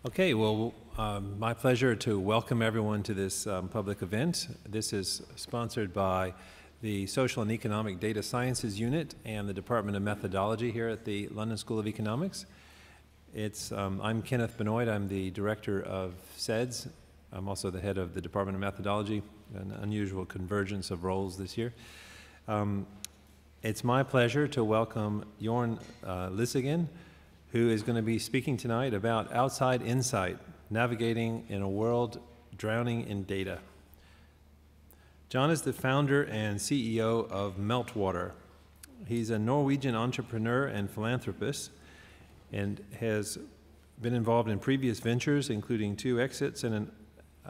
Okay, well, my pleasure to welcome everyone to this public event. This is sponsored by the Social and Economic Data Sciences Unit and the Department of Methodology here at the London School of Economics. I'm Kenneth Benoit. I'm the Director of SEDS. I'm also the head of the Department of Methodology, an unusual convergence of roles this year. It's my pleasure to welcome Jorn Lyseggen, who is going to be speaking tonight about outside insight, navigating in a world drowning in data. John is the founder and CEO of Meltwater. He's a Norwegian entrepreneur and philanthropist and has been involved in previous ventures, including 2 exits and an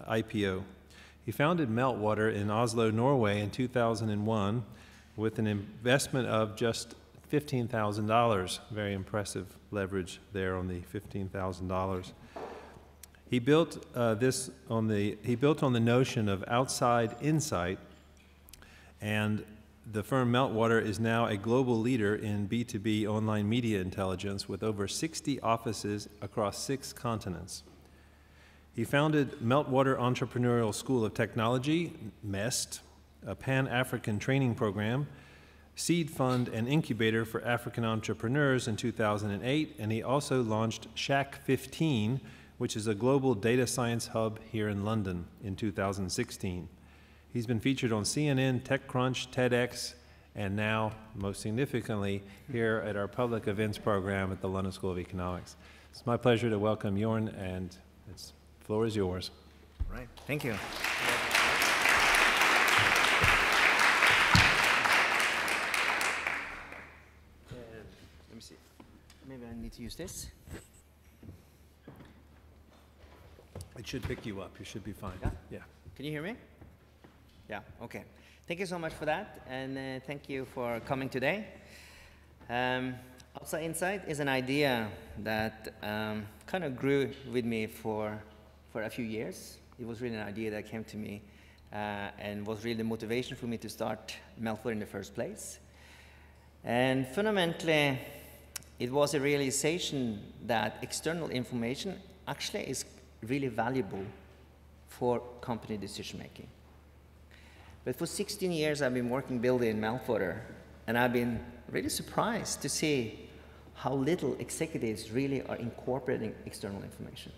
IPO. He founded Meltwater in Oslo, Norway in 2001 with an investment of just $15,000, very impressive leverage there on the $15,000. He built on the notion of outside insight, and the firm Meltwater is now a global leader in B2B online media intelligence with over 60 offices across 6 continents. He founded Meltwater Entrepreneurial School of Technology, MEST, a Pan-African training program, seed fund and incubator for African entrepreneurs in 2008, and he also launched Shack 15, which is a global data science hub here in London in 2016. He's been featured on CNN, TechCrunch, TEDx, and now, most significantly, here at our public events program at the London School of Economics. It's my pleasure to welcome Jorn, and the floor is yours. All right, thank you. Maybe I need to use this. It should pick you up. You should be fine. Yeah? Yeah. Can you hear me? Yeah, okay. Thank you so much for that, and thank you for coming today. Outside Insight is an idea that kind of grew with me for a few years. It was really an idea that came to me and was really the motivation for me to start Meltwater in the first place. And fundamentally, it was a realization that external information actually is really valuable for company decision making. But for 16 years I've been building Meltwater, and I've been really surprised to see how little executives really are incorporating external information.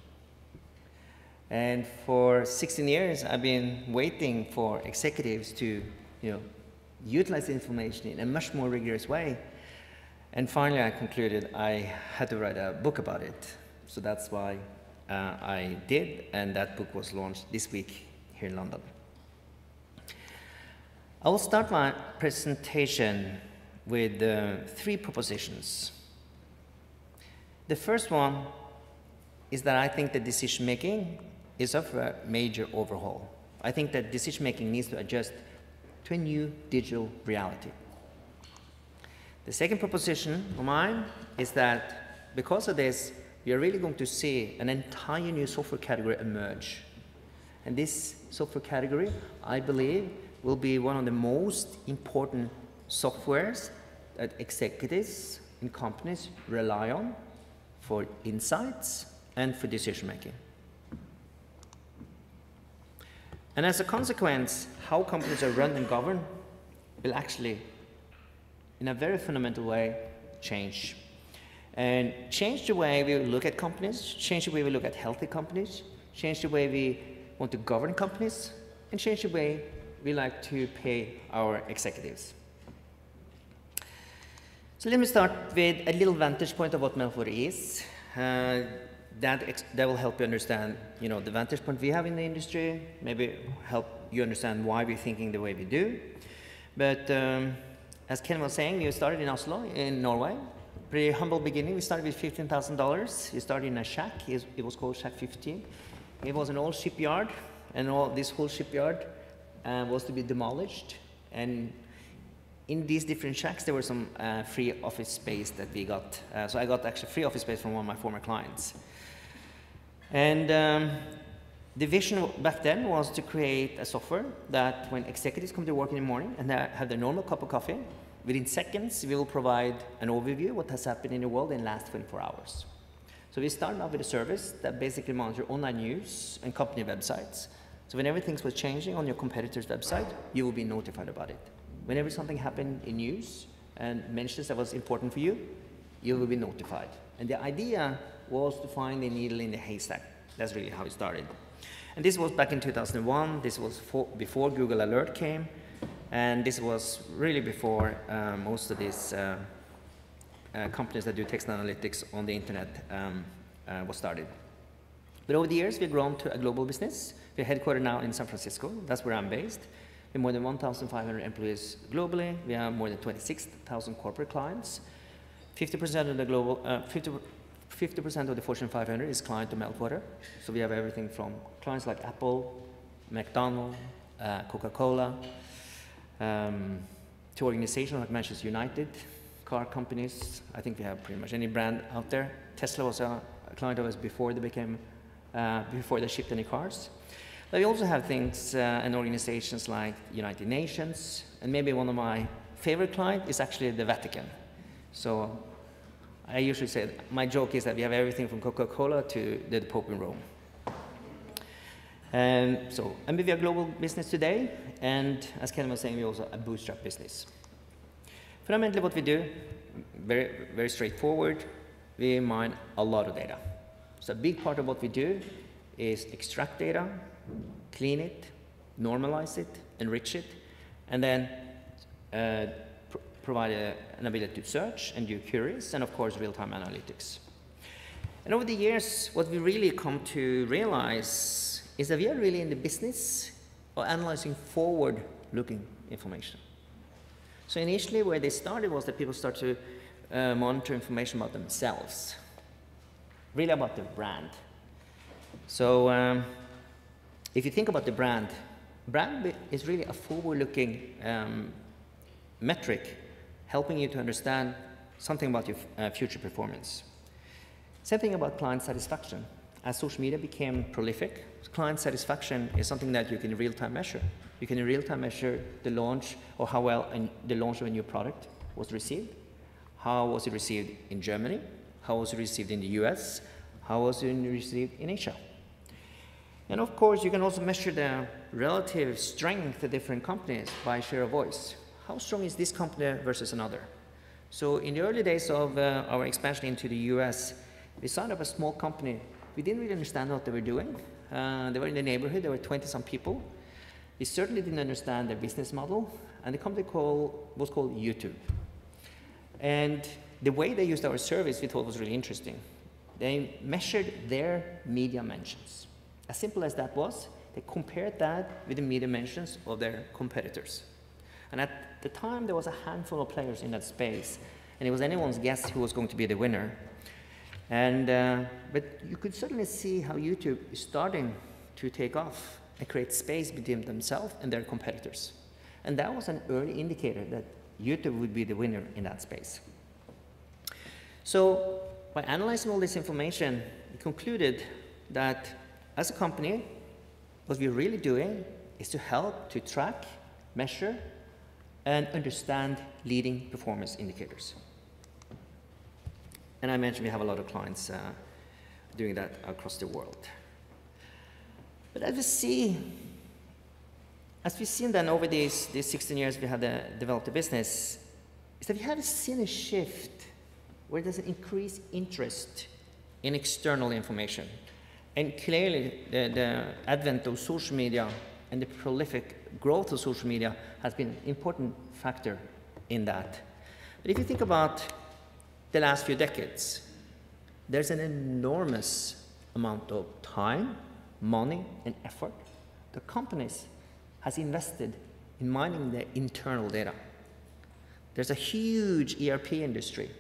And for 16 years I've been waiting for executives to utilize the information in a much more rigorous way. And finally, I concluded I had to write a book about it. So that's why I did, and that book was launched this week here in London. I will start my presentation with 3 propositions. The first one is that I think that decision-making is of a major overhaul. I think that decision-making needs to adjust to a new digital reality. The second proposition of mine is that because of this, we are really going to see an entire new software category emerge. And this software category, I believe, will be one of the most important softwares that executives in companies rely on for insights and for decision making. And as a consequence, how companies are run and governed will actually, in a very fundamental way, change. And change the way we look at companies, change the way we look at healthy companies, change the way we want to govern companies, and change the way we like to pay our executives. So let me start with a little vantage point of what Meltwater is. That will help you understand, the vantage point we have in the industry, maybe help you understand why we're thinking the way we do. But as Ken was saying, we started in Oslo, in Norway. Pretty humble beginning. We started with $15,000. We started in a shack. It was called Shack 15. It was an old shipyard, and this whole shipyard was to be demolished. And in these different shacks, there were some free office space that we got. So I got actually free office space from one of my former clients. And the vision back then was to create a software that when executives come to work in the morning and they have their normal cup of coffee, within seconds we will provide an overview of what has happened in the world in the last 24 hours. So we started off with a service that basically monitors online news and company websites. So whenever things was changing on your competitor's website, you will be notified about it. Whenever something happened in news and mentions that was important for you, you will be notified. And the idea was to find the needle in the haystack. That's really how it started. And this was back in 2001. This was before Google Alert came. And this was really before most of these companies that do text analytics on the internet was started. But over the years, we've grown to a global business. We're headquartered now in San Francisco. That's where I'm based. We have more than 1,500 employees globally. We have more than 26,000 corporate clients. 50% of the global, 50% of the Fortune 500 is client to Meltwater. So we have everything from clients like Apple, McDonald's, Coca-Cola, to organizations like Manchester United, car companies. I think we have pretty much any brand out there. Tesla was a client of us before they became, before they shipped any cars. But we also have things and organizations like United Nations, and maybe one of my favorite clients is actually the Vatican. So I usually say, my joke is that we have everything from Coca-Cola to the Pope in Rome. And we are a global business today, and as Ken was saying, we're also a bootstrap business. Fundamentally what we do, very, very straightforward, we mine a lot of data. So a big part of what we do is extract data, clean it, normalize it, enrich it, and then provide an ability to search and do queries, and of course real-time analytics. And over the years, what we really come to realize is that we are really in the business of analyzing forward-looking information. So initially where they started was that people start to monitor information about themselves, really about their brand. So if you think about the brand is really a forward-looking metric helping you to understand something about your future performance. Same thing about client satisfaction. As social media became prolific, client satisfaction is something that you can in real time measure. You can in real time measure the launch or how well the launch of a new product was received. How was it received in Germany? How was it received in the US? How was it received in Asia? And of course, you can also measure the relative strength of different companies by share of voice. How strong is this company versus another? So in the early days of our expansion into the US, we signed up a small company. We didn't really understand what they were doing. They were in the neighborhood. There were 20-some people. We certainly didn't understand their business model. And the company was called YouTube. And the way they used our service, we thought was really interesting. They measured their media mentions. As simple as that was, they compared that with the media mentions of their competitors. And at the time, there was a handful of players in that space, and it was anyone's guess who was going to be the winner. And, but you could certainly see how YouTube is starting to take off and create space between themselves and their competitors. And that was an early indicator that YouTube would be the winner in that space. So by analyzing all this information, we concluded that as a company, what we're really doing is to help to track, measure, and understand leading performance indicators. And I mentioned we have a lot of clients doing that across the world. But as we've seen then over these 16 years we have developed the business, is that we have seen a shift where there's an increased interest in external information. And clearly the advent of social media and the prolific growth of social media has been an important factor in that. But if you think about the last few decades, there's an enormous amount of time, money, and effort the companies has invested in mining their internal data. There's a huge ERP industry.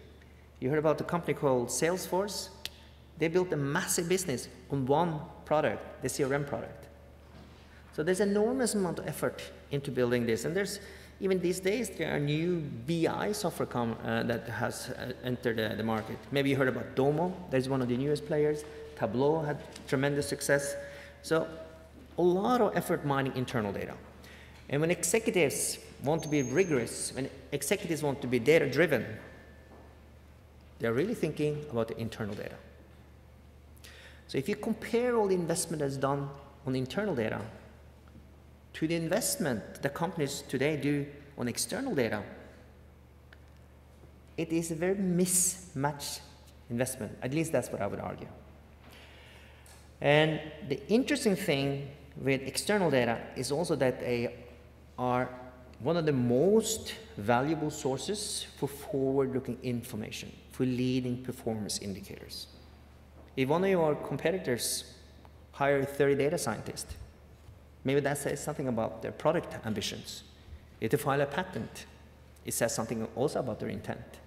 You heard about the company called Salesforce. They built a massive business on one product, the CRM product. So there's an enormous amount of effort into building this. And there's, even these days, there are new BI software that has entered the market. Maybe you heard about Domo. There's one of the newest players. Tableau had tremendous success. So a lot of effort mining internal data. And when executives want to be rigorous, when executives want to be data-driven, they're really thinking about the internal data. So if you compare all the investment that's done on internal data to the investment that companies today do on external data, it is a very mismatched investment. At least that's what I would argue. And the interesting thing with external data is also that they are one of the most valuable sources for forward-looking information, for leading performance indicators. If one of your competitors hire 30 data scientists, maybe that says something about their product ambitions. If they file a patent, it says something also about their intent.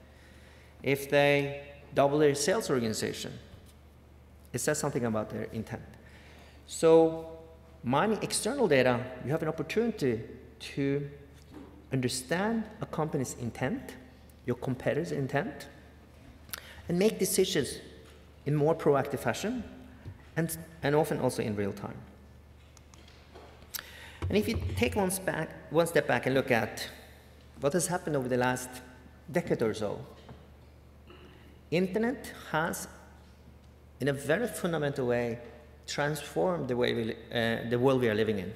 If they double their sales organization, it says something about their intent. So mining external data, you have an opportunity to understand a company's intent, your competitor's intent, and make decisions in more proactive fashion, and often also in real time. And if you take one step back and look at what has happened over the last decade or so, internet has, in a very fundamental way, transformed the way the world we are living in.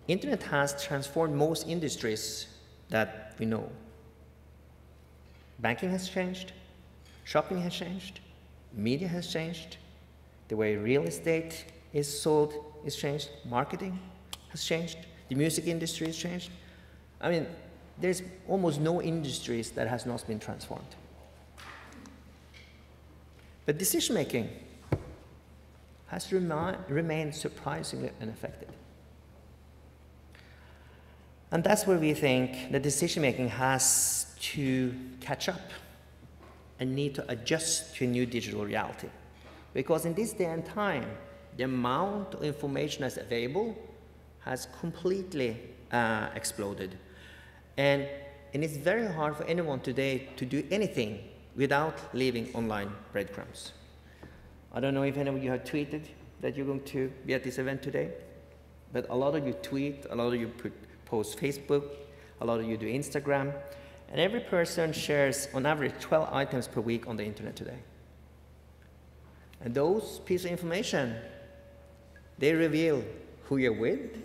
Internet has transformed most industries that we know. Banking has changed, shopping has changed, media has changed, the way real estate is sold is changed, marketing has changed, the music industry has changed. I mean, there's almost no industries that has not been transformed. But decision-making has remained surprisingly unaffected. And that's where we think that decision-making has to catch up and need to adjust to a new digital reality. Because in this day and time, the amount of information that's available has completely exploded. And it's very hard for anyone today to do anything without leaving online breadcrumbs. I don't know if any of you have tweeted that you're going to be at this event today, but a lot of you tweet, a lot of you post Facebook, a lot of you do Instagram, and every person shares on average 12 items per week on the internet today. And those pieces of information, they reveal who you're with,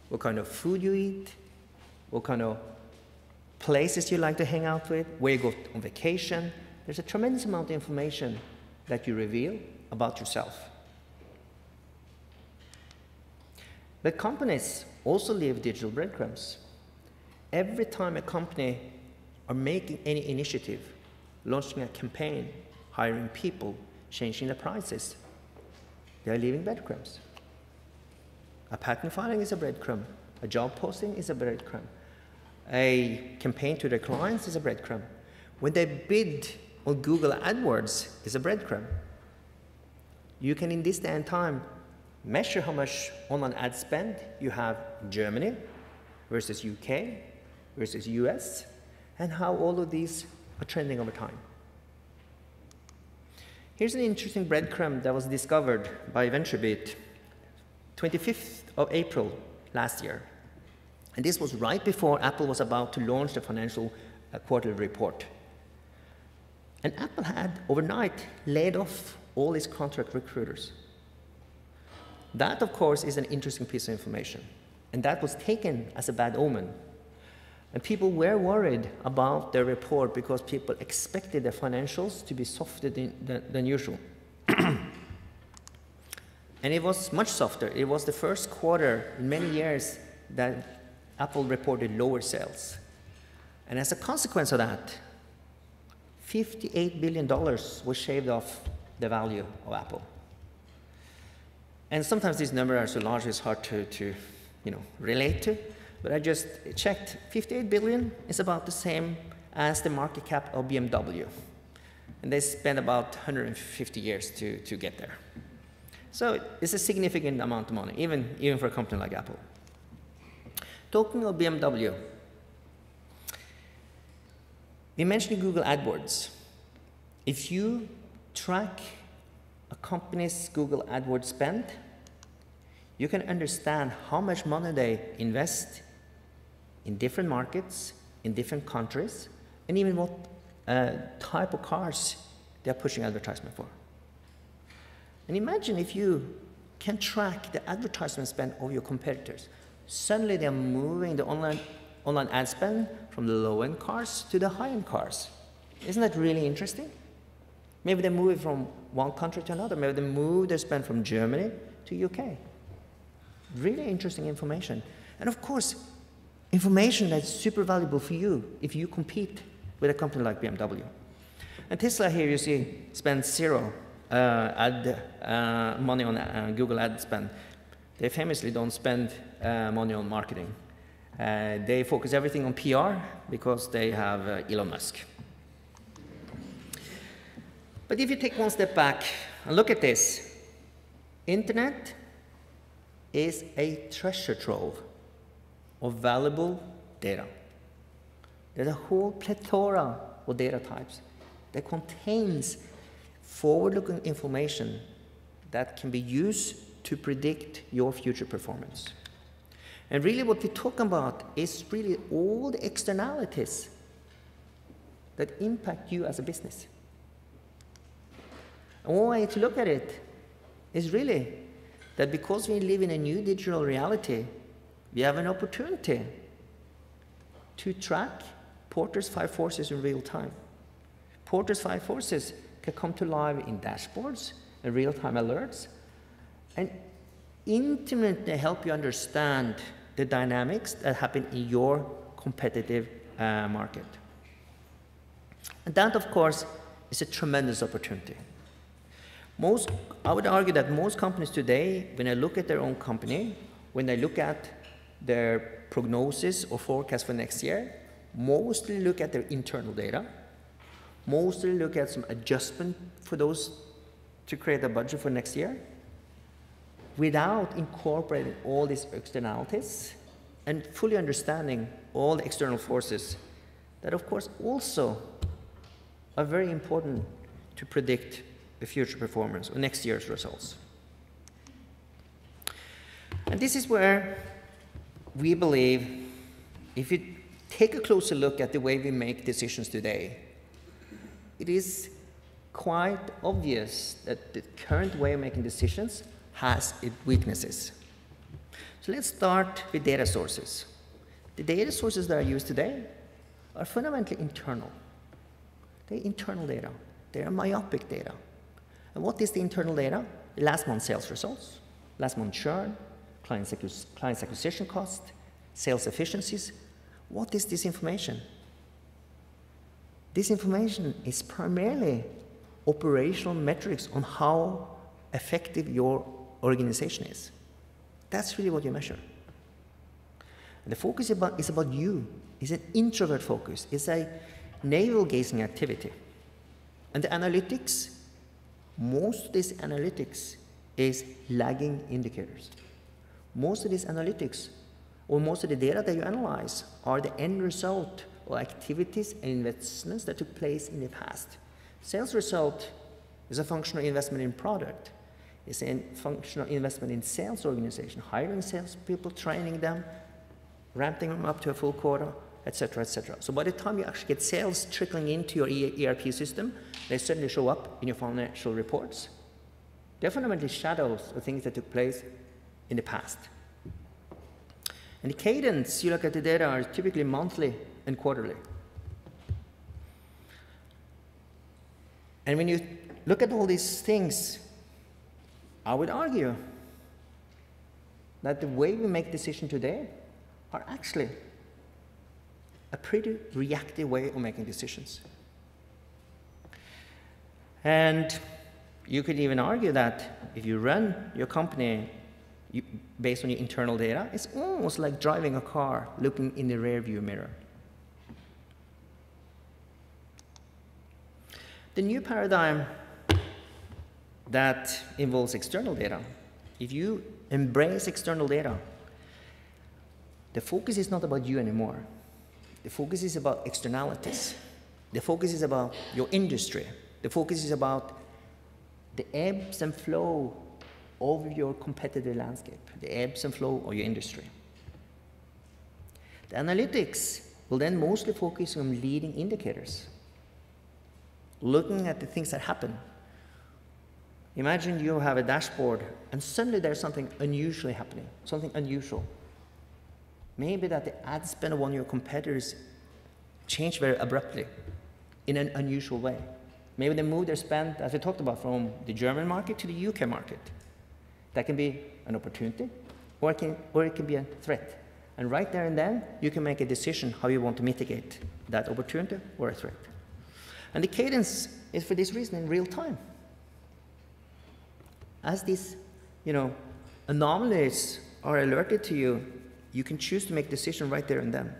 what kind of food you eat, what kind of places you like to hang out with, where you go on vacation. There's a tremendous amount of information that you reveal about yourself. But companies also leave digital breadcrumbs. Every time a company are making any initiative, launching a campaign, hiring people, changing the prices, they're leaving breadcrumbs. A patent filing is a breadcrumb. A job posting is a breadcrumb. A campaign to their clients is a breadcrumb. When they bid on Google AdWords is a breadcrumb. You can, in this day and time, measure how much online ad spend you have in Germany versus UK versus US, and how all of these are trending over time. Here's an interesting breadcrumb that was discovered by VentureBeat, 25th of April last year. And this was right before Apple was about to launch the financial quarterly report. And Apple had overnight laid off all its contract recruiters. That, of course, is an interesting piece of information. And that was taken as a bad omen. And people were worried about their report because people expected their financials to be softer than usual. And it was much softer. It was the first quarter in many years that Apple reported lower sales. And as a consequence of that, $58 billion was shaved off the value of Apple. And sometimes these numbers are so large it's hard to relate to. But I just checked, 58 billion is about the same as the market cap of BMW. And they spent about 150 years to get there. So it's a significant amount of money, even for a company like Apple. Talking of BMW, we mentioned Google AdWords. If you track a company's Google AdWords spend, you can understand how much money they invest in different markets, in different countries, and even what type of cars they're pushing advertisement for. And imagine if you can track the advertisement spend of your competitors. Suddenly they're moving the online ad spend from the low-end cars to the high-end cars. Isn't that really interesting? Maybe they move it from one country to another. Maybe they move their spend from Germany to UK. Really interesting information. And of course, information that's super valuable for you if you compete with a company like BMW. And Tesla here, you see, spends zero money on Google ad spend. They famously don't spend money on marketing. They focus everything on PR because they have Elon Musk. But if you take one step back and look at this, internet is a treasure trove of valuable data. There's a whole plethora of data types that contains forward-looking information that can be used to predict your future performance. And really what we're talking about is really all the externalities that impact you as a business. And one way to look at it is really that because we live in a new digital reality, we have an opportunity to track Porter's 5 forces in real time. Porter's 5 forces can come to life in dashboards and real-time alerts and intimately help you understand the dynamics that happen in your competitive market. And that, of course, is a tremendous opportunity. I would argue that most companies today, when they look at their own company, when they look at their prognosis or forecast for next year, mostly look at their internal data, mostly look at some adjustment for those to create a budget for next year, without incorporating all these externalities and fully understanding all the external forces that, of course, also are very important to predict the future performance or next year's results. And this is where we believe if you take a closer look at the way we make decisions today, it is quite obvious that the current way of making decisions has its weaknesses. So let's start with data sources. The data sources that are used today are fundamentally internal. They're internal data. They are myopic data. And what is the internal data? Last month's sales results, last month's churn, client acquisition cost, sales efficiencies. What is this information? This information is primarily operational metrics on how effective your organization is. That's really what you measure. And the focus is about you. It's an introvert focus. It's a navel-gazing activity. And the analytics, most of this analytics is lagging indicators. Most of these analytics, or most of the data that you analyze, are the end result of activities and investments that took place in the past. Sales result is a function of investment in product. It's a function of investment in sales organization, hiring salespeople, training them, ramping them up to a full quota, etc., etc. So by the time you actually get sales trickling into your ERP system, they suddenly show up in your financial reports. They're fundamentally shadows of things that took place in the past. And the cadence, you look at the data, are typically monthly and quarterly. And when you look at all these things, I would argue that the way we make decisions today are actually a pretty reactive way of making decisions. And you could even argue that if you run your company based on your internal data, it's almost like driving a car looking in the rear view mirror. The new paradigm that involves external data, if you embrace external data, the focus is not about you anymore. The focus is about externalities. The focus is about your industry. The focus is about the ebbs and flow of your competitive landscape, the ebbs and flow of your industry. The analytics will then mostly focus on leading indicators, looking at the things that happen. Imagine you have a dashboard and suddenly there's something unusually happening, something unusual. Maybe that the ad spend of one of your competitors changed very abruptly in an unusual way. Maybe they moved their spend, as we talked about, from the German market to the UK market. That can be an opportunity, or it can be a threat. And right there and then, you can make a decision how you want to mitigate that opportunity or a threat. And the cadence is for this reason in real time. As these, anomalies are alerted to you, you can choose to make a decision right there and then.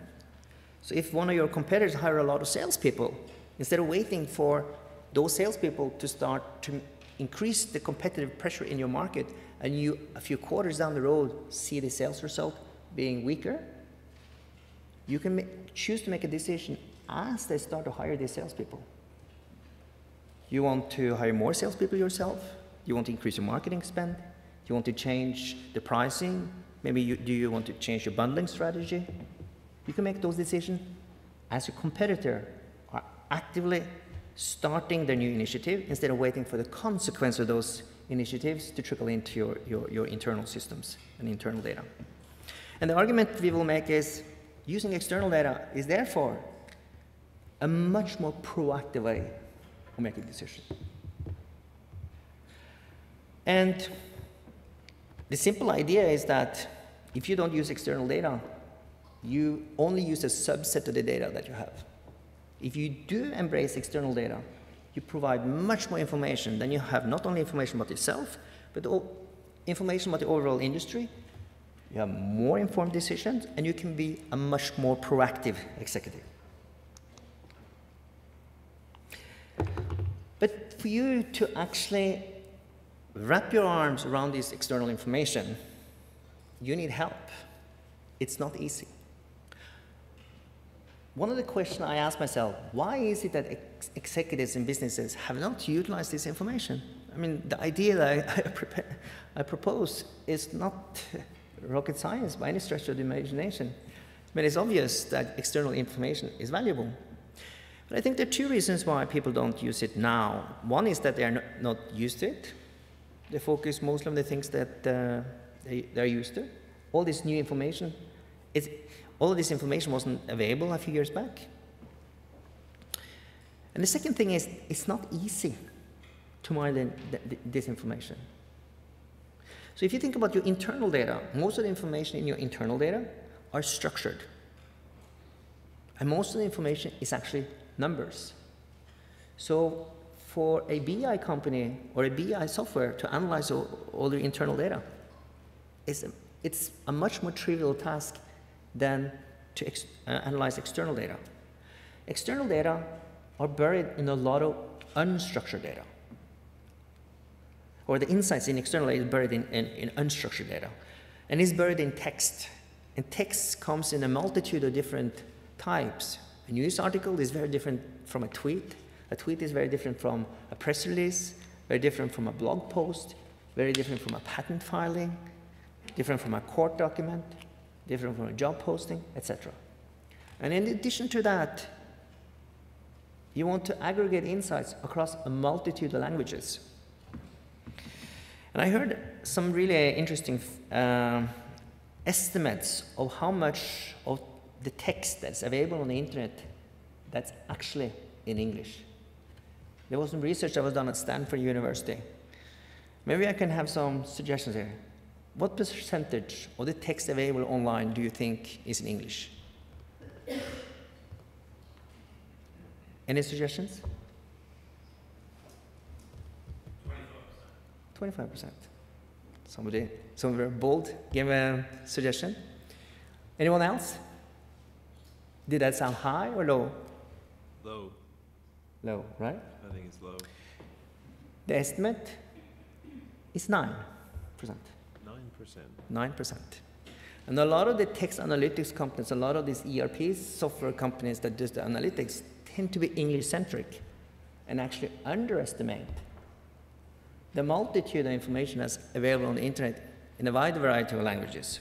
So if one of your competitors hire a lot of salespeople, instead of waiting for those salespeople to start to increase the competitive pressure in your market, and you, a few quarters down the road, see the sales result being weaker, you can choose to make a decision as they start to hire these salespeople. You want to hire more salespeople yourself? You want to increase your marketing spend? You want to change the pricing? Maybe do you want to change your bundling strategy? You can make those decisions as your competitor are actively starting their new initiative instead of waiting for the consequence of those initiatives to trickle into your internal systems and internal data. And the argument we will make is using external data is therefore a much more proactive way of making decisions. And the simple idea is that if you don't use external data, you only use a subset of the data that you have. If you do embrace external data, you provide much more information. Then you have not only information about yourself, but information about the overall industry. You have more informed decisions, and you can be a much more proactive executive. But for you to actually wrap your arms around this external information, you need help. It's not easy. One of the questions I ask myself, why is it that executives in businesses have not utilized this information? I mean, the idea that I propose is not rocket science by any stretch of the imagination. I mean, it's obvious that external information is valuable. But I think there are two reasons why people don't use it now. One is that they are not used to it. They focus mostly on the things that they're used to. All this new information, all of this information wasn't available a few years back. And the second thing is, it's not easy to mine this information. So if you think about your internal data, most of the information in your internal data are structured. And most of the information is actually numbers. So for a BI company or a BI software to analyze all the internal data, it's a much more trivial task than to analyze external data. External data are buried in a lot of unstructured data. Or the insights in external data is buried in unstructured data. And it's buried in text. And text comes in a multitude of different types. A news article is very different from a tweet. A tweet is very different from a press release, very different from a blog post, very different from a patent filing, different from a court document, different from a job posting, etc. And in addition to that, you want to aggregate insights across a multitude of languages. And I heard some really interesting estimates of how much of the text that's available on the internet that's actually in English. There was some research that was done at Stanford University. Maybe I can have some suggestions here. What percentage of the text available online do you think is in English? Any suggestions? 25%. Somebody very bold, give a suggestion. Anyone else? Did that sound high or low? Low. Low, right? I think it's low. The estimate is 9%. 9%. And a lot of the text analytics companies, a lot of these ERP software companies that do the analytics tend to be English-centric and actually underestimate the multitude of information that's available on the internet in a wide variety of languages.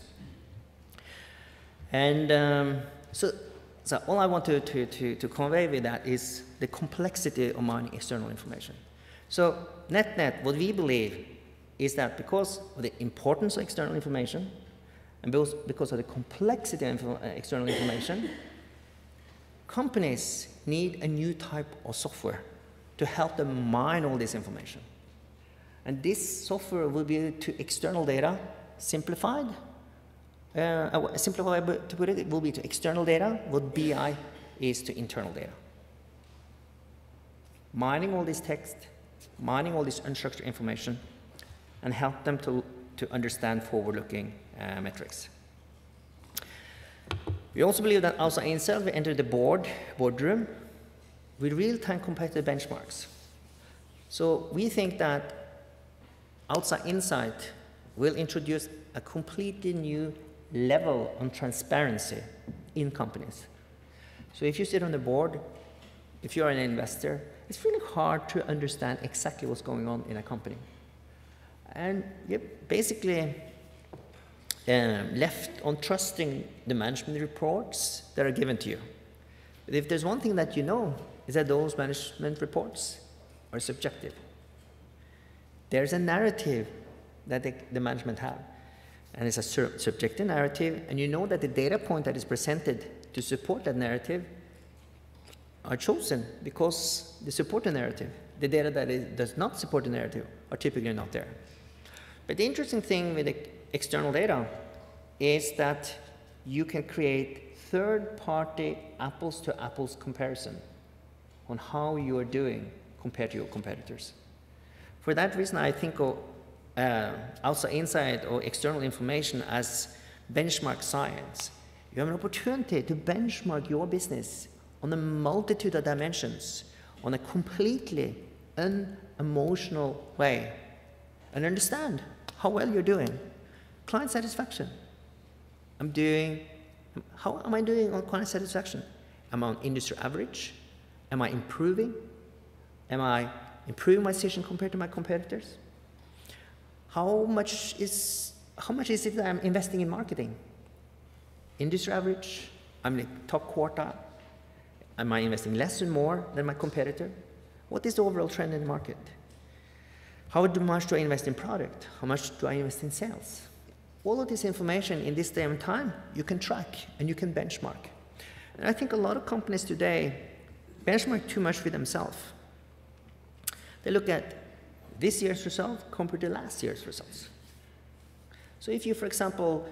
And so all I want to convey with that is the complexity of mining external information. So net, what we believe is that because of the importance of external information and because of the complexity of external information, companies need a new type of software to help them mine all this information. And this software will be to external data simplified. A simplified way to put it, it will be to external data what BI is to internal data. Mining all this text, mining all this unstructured information, and help them to understand forward-looking metrics. We also believe that outside inside we enter the boardroom with real-time competitive benchmarks. So we think that outside insight will introduce a completely new level of transparency in companies. So if you sit on the board, if you're an investor, it's really hard to understand exactly what's going on in a company. And you're basically left on trusting the management reports that are given to you. But if there's one thing that you know, is that those management reports are subjective. There's a narrative that the management have, and it's a subjective narrative, and you know that the data point that is presented to support that narrative are chosen because they support the narrative. The data that does not support the narrative are typically not there. But the interesting thing with the external data is that you can create third-party apples-to-apples comparison on how you are doing compared to your competitors. For that reason, I think of outside inside or external information as benchmark science. You have an opportunity to benchmark your business on a multitude of dimensions, on a completely unemotional way, and understand how well you're doing. Client satisfaction. How am I doing on client satisfaction? Am I on industry average? Am I improving? Am I improving my position compared to my competitors? How much is it that I'm investing in marketing? Industry average? I'm in the top quartile? Am I investing less or more than my competitor? What is the overall trend in the market? How much do I invest in product? How much do I invest in sales? All of this information in this day and time, you can track and you can benchmark. And I think a lot of companies today benchmark too much with themselves. They look at this year's result compared to last year's results. So if you, for example,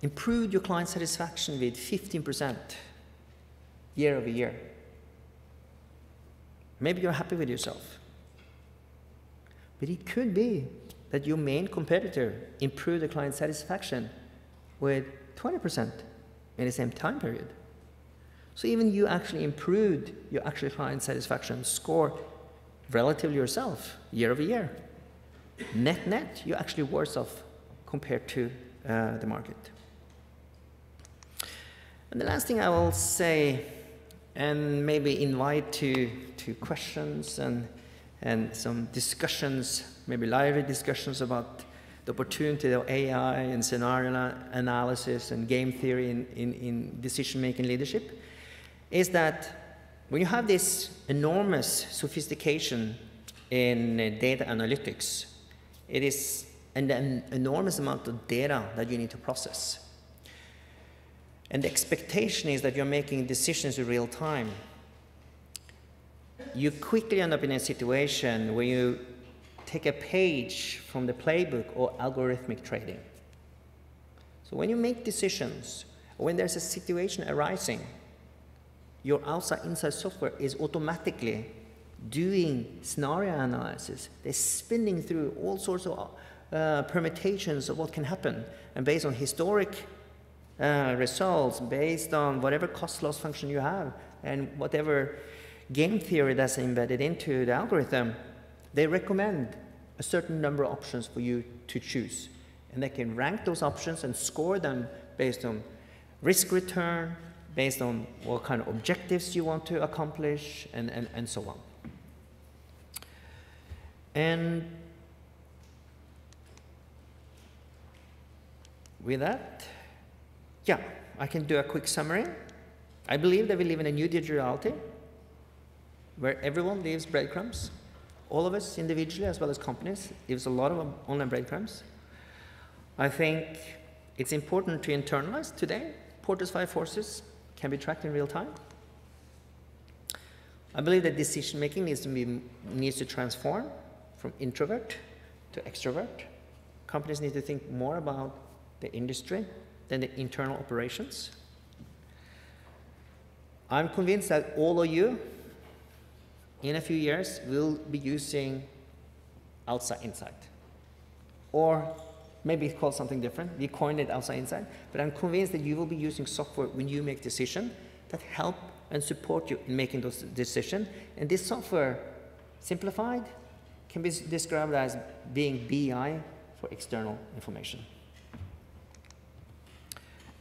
improved your client satisfaction with 15% year over year, maybe you're happy with yourself. But it could be that your main competitor improved the client satisfaction with 20% in the same time period. So even you actually improved your actual client satisfaction score relative to yourself year over year. Net, you're actually worse off compared to the market. And the last thing I will say, and maybe invite to questions and some discussions, maybe lively discussions about the opportunity of AI and scenario analysis and game theory in decision-making leadership, is that when you have this enormous sophistication in data analytics, it is an enormous amount of data that you need to process. And the expectation is that you're making decisions in real time. You quickly end up in a situation where you take a page from the playbook or algorithmic trading. So when you make decisions, or when there's a situation arising, your outside-inside software is automatically doing scenario analysis. They're spinning through all sorts of permutations of what can happen. And based on historic results, based on whatever cost-loss function you have, and whatever game theory that's embedded into the algorithm, they recommend a certain number of options for you to choose. And they can rank those options and score them based on risk return, based on what kind of objectives you want to accomplish, and so on. And with that, yeah, I can do a quick summary. I believe that we live in a new digital reality where everyone leaves breadcrumbs, all of us individually as well as companies, gives a lot of online breadcrumbs. I think it's important to internalize today. Porter's 5 forces can be tracked in real time. I believe that decision-making needs to transform from introvert to extrovert. Companies need to think more about the industry than the internal operations. I'm convinced that all of you, in a few years, will be using outside inside. Or maybe it's called something different. We coined it outside inside. But I'm convinced that you will be using software when you make decisions that help and support you in making those decisions. And this software, simplified, can be described as being BI for external information.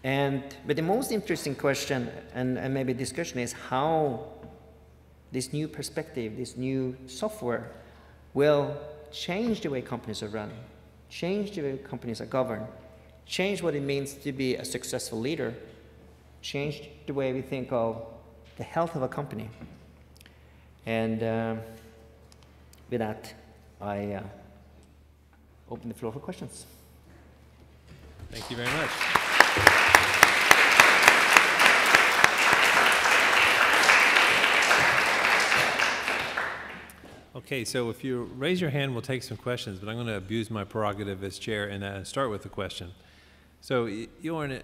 But the most interesting question and maybe discussion is how this new perspective, this new software will change the way companies are run, change the way companies are governed, change what it means to be a successful leader, change the way we think of the health of a company. And with that, I open the floor for questions. Thank you very much. Okay, so if you raise your hand, we'll take some questions, but I'm going to abuse my prerogative as chair and start with the question. So, Jorn,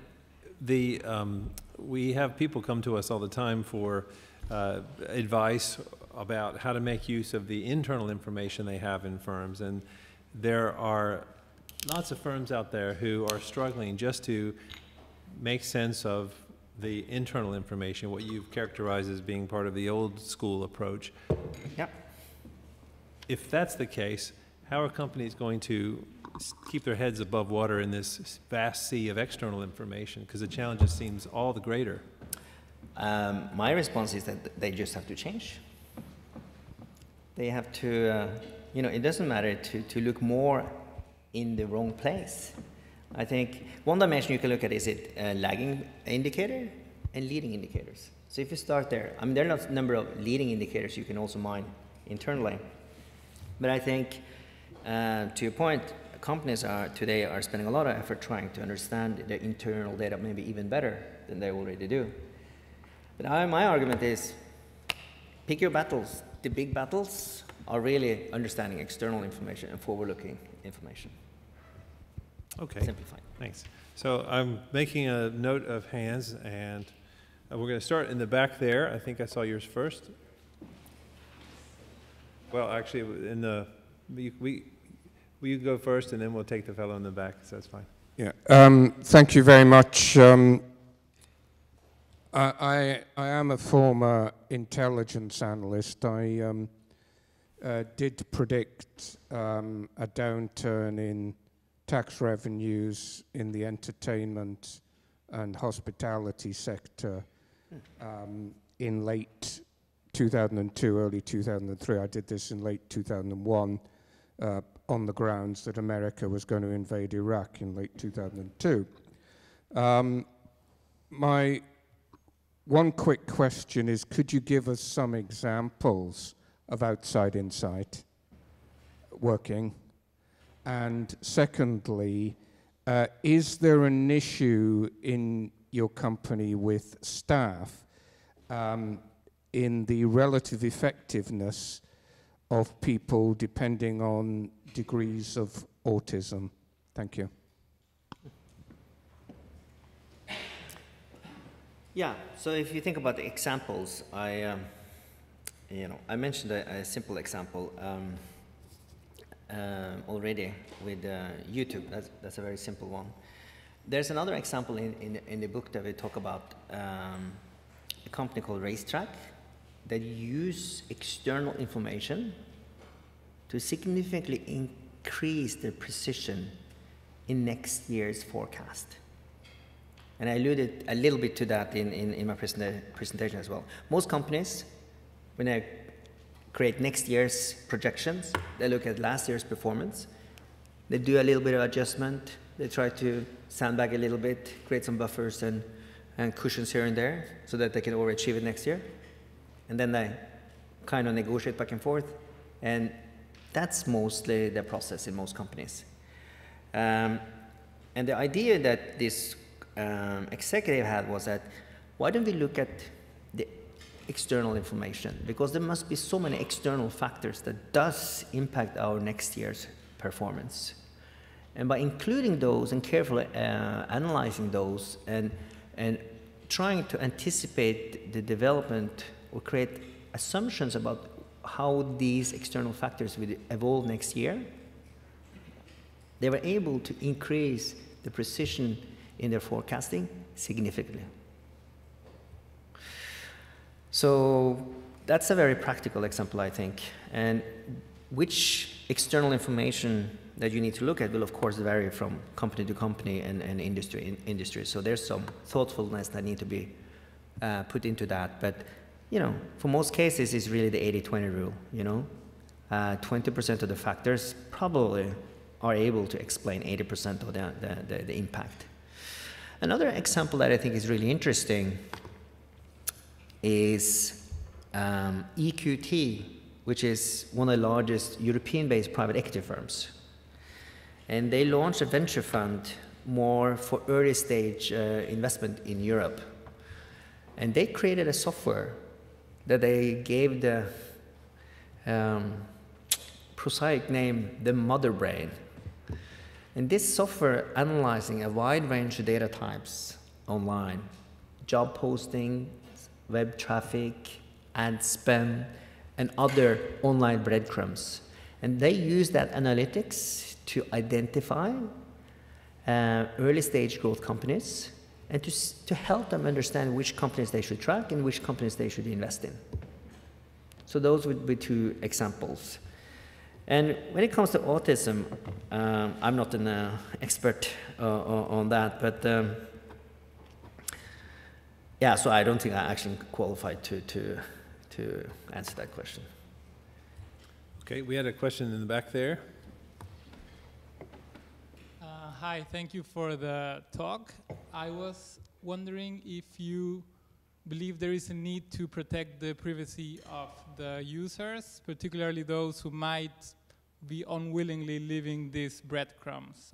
we have people come to us all the time for advice about how to make use of the internal information they have in firms, and there are lots of firms out there who are struggling just to make sense of the internal information, what you've characterized as being part of the old school approach. Yep. If that's the case, how are companies going to keep their heads above water in this vast sea of external information? Because the challenge just seems all the greater. My response is that they just have to change. They have to, it doesn't matter to look more in the wrong place. I think one dimension you can look at is a lagging indicator and leading indicators. So if you start there, there are a number of leading indicators you can also mine internally. But I think, to your point, companies today are spending a lot of effort trying to understand their internal data maybe even better than they already do. But my argument is, pick your battles. The big battles are really understanding external information and forward-looking information. Okay. Simplified. Thanks. So I'm making a note of hands, and we're going to start in the back there. I think I saw yours first. Well, actually, you go first, and then we'll take the fellow in the back, so that's fine. Yeah. Thank you very much. I am a former intelligence analyst. I did predict a downturn in tax revenues in the entertainment and hospitality sector in late 2002, early 2003. I did this in late 2001 on the grounds that America was going to invade Iraq in late 2002. My one quick question is, could you give us some examples of outside insight working? And secondly, is there an issue in your company with staff in the relative effectiveness of people depending on degrees of autism? Thank you. Yeah, so if you think about the examples, I mentioned a simple example already with YouTube. That's a very simple one. There's another example in the book that we talk about, a company called Racetrack that use external information to significantly increase their precision in next year's forecast. And I alluded a little bit to that in my presentation as well. Most companies, when they create next year's projections, they look at last year's performance, they do a little bit of adjustment, they try to sandbag a little bit, create some buffers and cushions here and there so that they can overachieve it next year. And then they kind of negotiate back and forth. And That's mostly the process in most companies. And the idea that this executive had was that, why don't we look at the external information? Because there must be so many external factors that does impact our next year's performance. And by including those and carefully analyzing those and trying to anticipate the development or create assumptions about how these external factors will evolve next year, they were able to increase the precision in their forecasting significantly. So that's a very practical example, I think. And which external information that you need to look at will, of course, vary from company to company and industry. So there's some thoughtfulness that need to be put into that. But, you know, for most cases, it's really the 80-20 rule, you know. 20% of the factors probably are able to explain 80% of the impact. Another example that I think is really interesting is EQT, which is one of the largest European-based private equity firms. And they launched a venture fund more for early stage investment in Europe. And they created a software that they gave the prosaic name, the mother brain. And this software analyzing a wide range of data types online, job posting, web traffic, ad spend, and other online breadcrumbs. And they use that analytics to identify early stage growth companies and to help them understand which companies they should track and which companies they should invest in. So those would be two examples. And when it comes to autism, I'm not an expert on that, but yeah, so I don't think I actually qualified to answer that question. Okay, we had a question in the back there. Hi, thank you for the talk. I was wondering if you believe there is a need to protect the privacy of the users, particularly those who might be unwillingly leaving these breadcrumbs,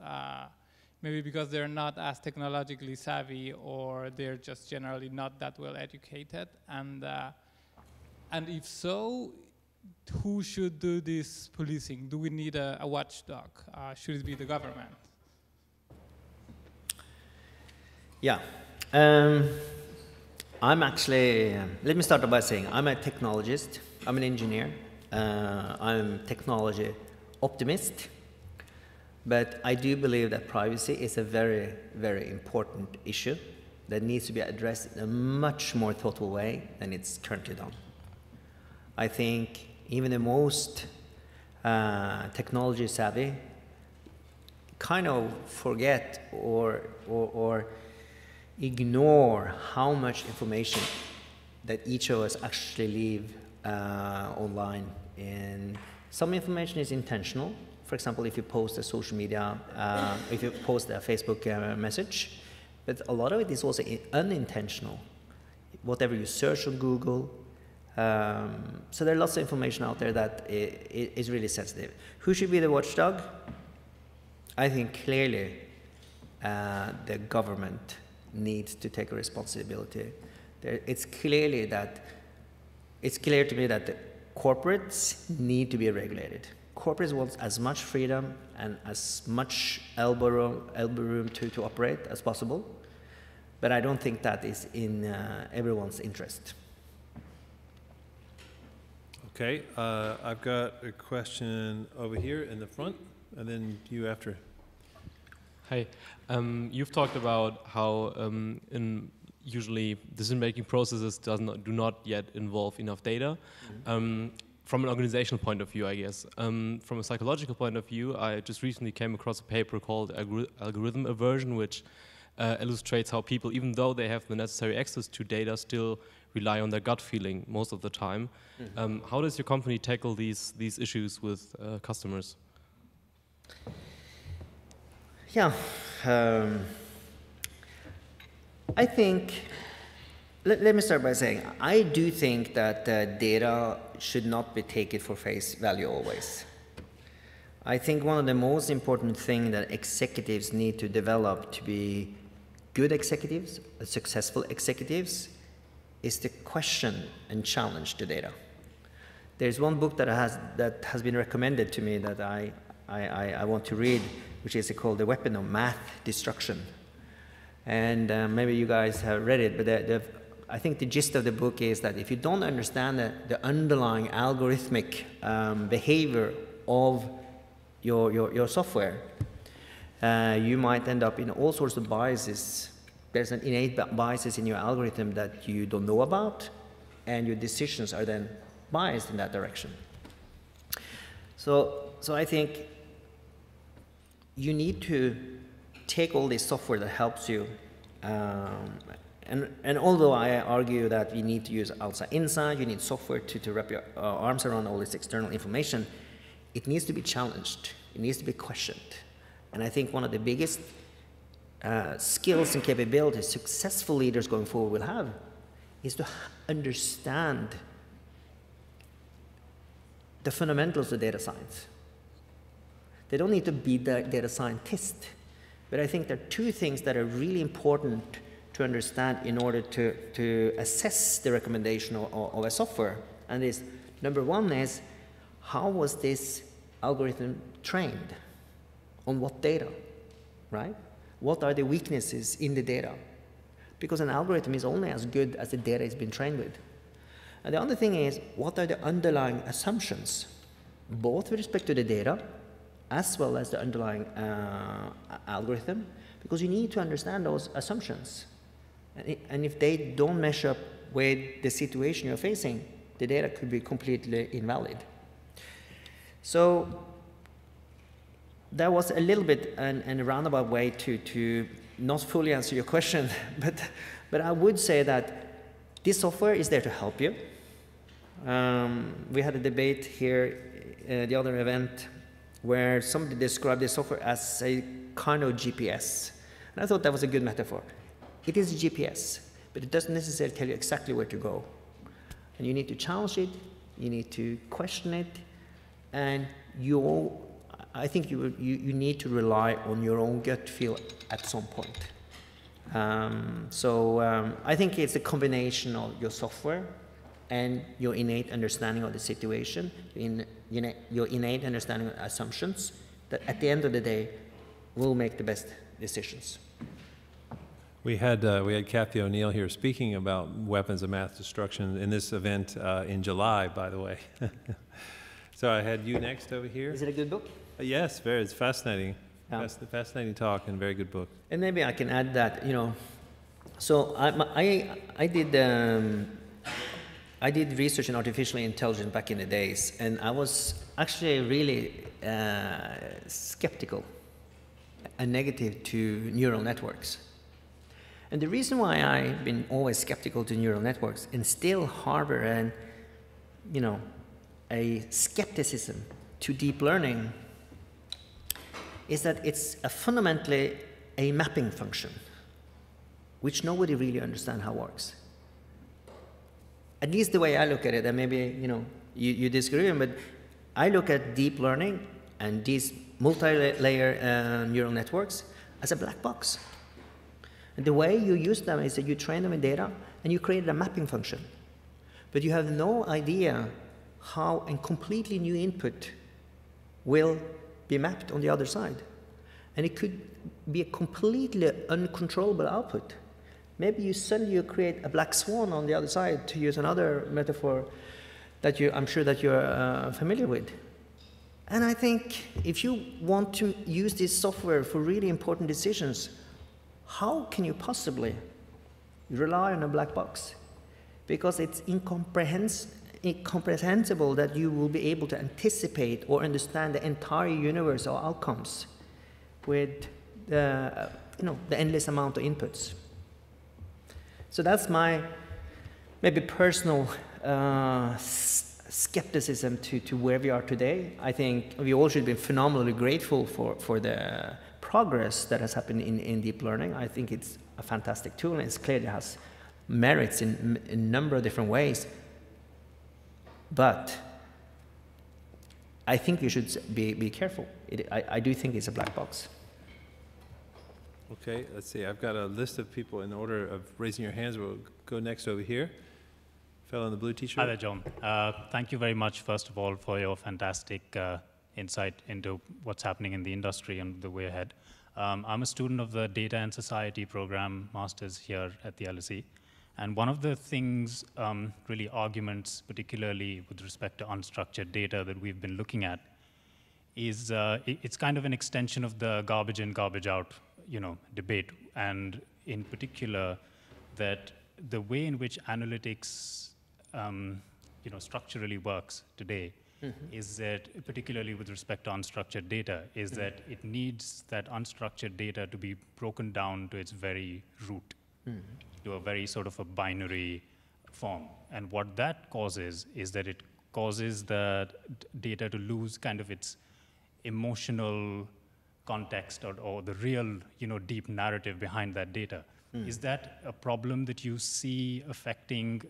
maybe because they're not as technologically savvy or they're just generally not that well educated. And if so, who should do this policing? Do we need a watchdog? Should it be the government? Yeah. I'm actually, let me start by saying I'm a technologist, I'm an engineer, I'm a technology optimist, but I do believe that privacy is a very, very important issue that needs to be addressed in a much more thoughtful way than it's currently done. I think even the most technology savvy kind of forget or ignore how much information that each of us actually leave online. And some information is intentional. For example, if you post a social media, if you post a Facebook message, but a lot of it is also unintentional. Whatever you search on Google. So there are lots of information out there that is really sensitive. Who should be the watchdog? I think clearly the government needs to take a responsibility. It's clear to me that the corporates need to be regulated. Corporates want as much freedom and as much elbow room to operate as possible, but I don't think that is in everyone's interest. Okay, I've got a question over here in the front, and then you after. Hi, you've talked about how usually decision-making processes do not yet involve enough data. From an organizational point of view, I guess. From a psychological point of view, I just recently came across a paper called Algorithm Aversion, which illustrates how people, even though they have the necessary access to data, still rely on their gut feeling most of the time. How does your company tackle these issues with customers? Yeah, I think, let me start by saying, I do think that data should not be taken for face value always. I think one of the most important things that executives need to develop to be good executives, successful executives, is to question and challenge the data. There's one book that has been recommended to me that I want to read, which is called The Weapon of Math Destruction. And maybe you guys have read it, but I think the gist of the book is that if you don't understand the underlying algorithmic behavior of your software, you might end up in all sorts of biases. There's an innate biases in your algorithm that you don't know about, and your decisions are then biased in that direction. So I think you need to take all this software that helps you, and although I argue that you need to use outside inside, you need software to wrap your arms around all this external information, it needs to be challenged, it needs to be questioned. And I think one of the biggest skills and capabilities successful leaders going forward will have is to understand the fundamentals of data science. They don't need to be the data scientist, but I think there are two things that are really important to understand in order to assess the recommendation of a software. And is, number one is, how was this algorithm trained? On what data, right? What are the weaknesses in the data? Because an algorithm is only as good as the data it's been trained with. And the other thing is, what are the underlying assumptions, both with respect to the data, as well as the underlying algorithm, because you need to understand those assumptions. And if they don't measure up with the situation you're facing, the data could be completely invalid. So that was a little bit a roundabout way to not fully answer your question, but I would say that this software is there to help you. We had a debate here at the other event where somebody described this software as a kind of GPS. And I thought that was a good metaphor. It is a GPS, but it doesn't necessarily tell you exactly where to go. And you need to challenge it, you need to question it, and I think you need to rely on your own gut feel at some point. I think it's a combination of your software and your innate understanding of the situation, your innate understanding of assumptions, that at the end of the day will make the best decisions. We had Kathy O'Neill here speaking about weapons of math destruction in this event in July, by the way. So I had you next over here. Is it a good book? Yes, very. It's fascinating. Yeah. Fascinating talk and very good book. And maybe I can add that, so I did research in artificial intelligence back in the days, and I was actually really skeptical and negative to neural networks. And the reason why I've been always skeptical to neural networks and still harbor a skepticism to deep learning is that it's fundamentally a mapping function, which nobody really understands how it works. At least the way I look at it, and maybe you disagree, but I look at deep learning and these multi-layer neural networks as a black box. And the way you use them is that you train them in data and you create a mapping function. But you have no idea how a completely new input will be mapped on the other side. And it could be a completely uncontrollable output. Maybe you suddenly create a black swan on the other side, to use another metaphor that I'm sure that you're familiar with. And I think if you want to use this software for really important decisions, how can you possibly rely on a black box? Because it's incomprehensible that you will be able to anticipate or understand the entire universe of outcomes with the endless amount of inputs. So that's my maybe personal skepticism to where we are today. I think we all should be phenomenally grateful for the progress that has happened in deep learning. I think it's a fantastic tool, and it clearly has merits in a number of different ways. But I think you should be careful. I do think it's a black box. Okay, let's see. I've got a list of people in order of raising your hands. We'll go next over here. Fellow in the blue t-shirt. Hi there, John. Thank you very much, first of all, for your fantastic insight into what's happening in the industry and the way ahead. I'm a student of the Data and Society program, Masters here at the LSE. And one of the things, really arguments, particularly with respect to unstructured data that we've been looking at, is it's kind of an extension of the garbage in, garbage out, debate. And in particular, that the way in which analytics, structurally works today is that, particularly with respect to unstructured data, is that it needs that unstructured data to be broken down to its very root, to a very sort of a binary form. And what that causes is that it causes the data to lose kind of its emotional context or the real, deep narrative behind that data. Is that a problem that you see affecting